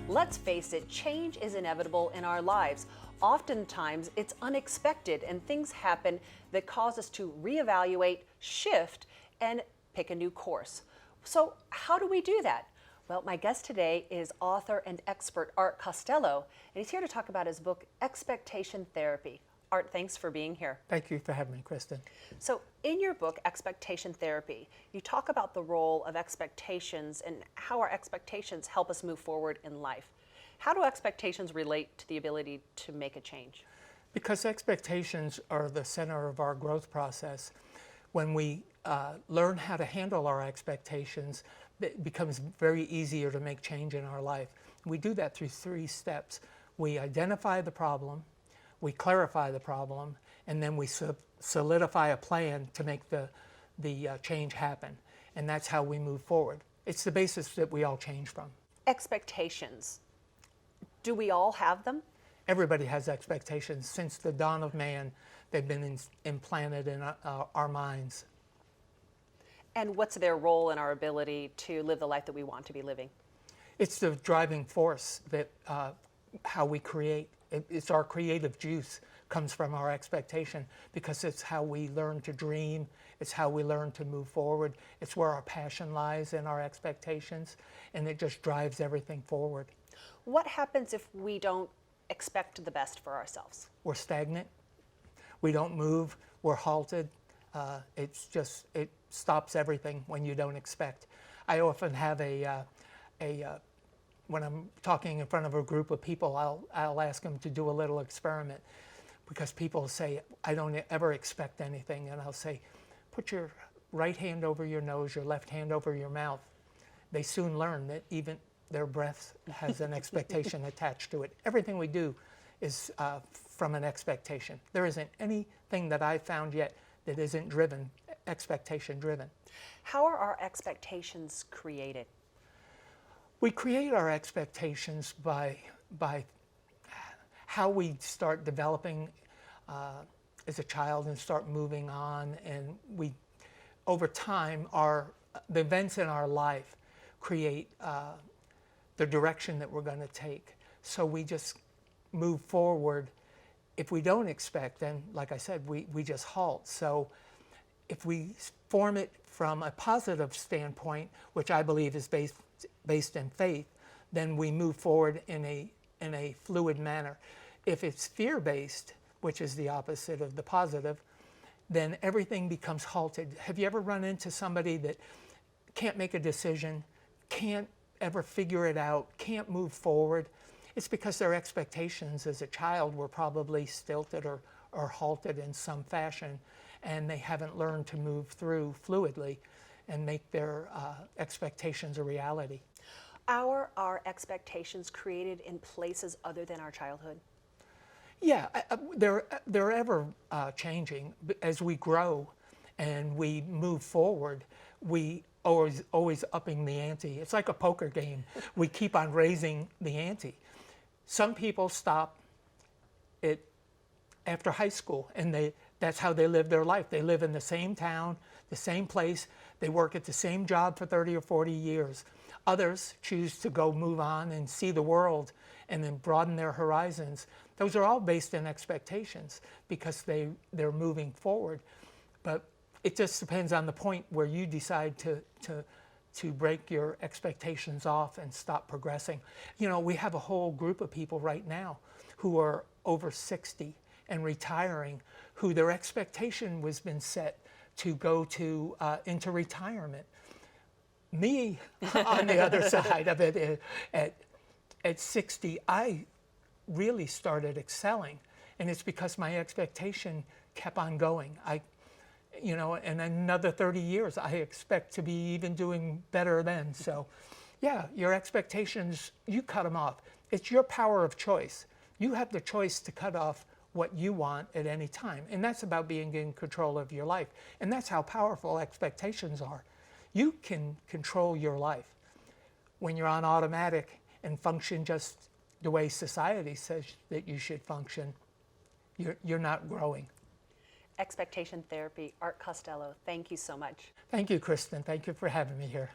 Let's face it, change is inevitable in our lives. Oftentimes, it's unexpected and things happen that cause us to reevaluate, shift, and pick a new course. So how do we do that? Well, my guest today is author and expert Art Costello, and he's here to talk about his book, Expectation Therapy. Art, thanks for being here. Thank you for having me, Kristen. So in your book, Expectation Therapy, you talk about the role of expectations and how our expectations help us move forward in life. How do expectations relate to the ability to make a change? Because expectations are the center of our growth process. When we learn how to handle our expectations, it becomes very easier to make change in our life. We do that through 3 steps. We identify the problem, we clarify the problem, and then we solidify a plan to make the change happen. And that's how we move forward. It's the basis that we all change from. Expectations. Do we all have them? Everybody has expectations. Since the dawn of man, they've been implanted in our minds. And what's their role in our ability to live the life that we want to be living? It's the driving force that how we create. It's our creative juice comes from our expectation, because it's how we learn to dream. It's how we learn to move forward. It's where our passion lies in our expectations, and it just drives everything forward. What happens if we don't expect the best for ourselves? We're stagnant. We don't move. We're halted. It stops everything when you don't expect. I often have when I'm talking in front of a group of people, I'll ask them to do a little experiment, because people say, I don't ever expect anything. And I'll say, put your right hand over your nose, your left hand over your mouth. They soon learn that even their breath has an expectation attached to it. Everything we do is from an expectation. There isn't anything that I've found yet that isn't expectation driven. How are our expectations created? We create our expectations by how we start developing as a child and start moving on, and over time, the events in our life create the direction that we're going to take. So we just move forward. If we don't expect, then, like I said, we just halt. So if we form it from a positive standpoint, which I believe is based in faith, then we move forward in a fluid manner. If it's fear-based, which is the opposite of the positive, then everything becomes halted. Have you ever run into somebody that can't make a decision, can't ever figure it out, can't move forward? It's because their expectations as a child were probably stilted or halted in some fashion, and they haven't learned to move through fluidly and make their expectations a reality. Are our expectations created in places other than our childhood? Yeah, they're ever changing. As we grow and we move forward, we always upping the ante. It's like a poker game. We keep on raising the ante. Some people stop it after high school, and that's how they live their life. They live in the same town, the same place. They work at the same job for 30 or 40 years. Others choose to go move on and see the world and then broaden their horizons. Those are all based in expectations, because they're moving forward. But it just depends on the point where you decide to break your expectations off and stop progressing. You know, we have a whole group of people right now who are over 60 and retiring, who their expectation was been set to go into retirement. Me, on the other side of it, at 60, I really started excelling, and it's because my expectation kept on going. In another 30 years, I expect to be even doing better then. So, yeah, your expectations, you cut them off. It's your power of choice. You have the choice to cut off what you want at any time, and that's about being in control of your life. And that's how powerful expectations are. You can control your life. When you're on automatic and function just the way society says that you should function, you're not growing. expectation therapy, Art Costello. Thank you so much. Thank you, Kristen. Thank you for having me here.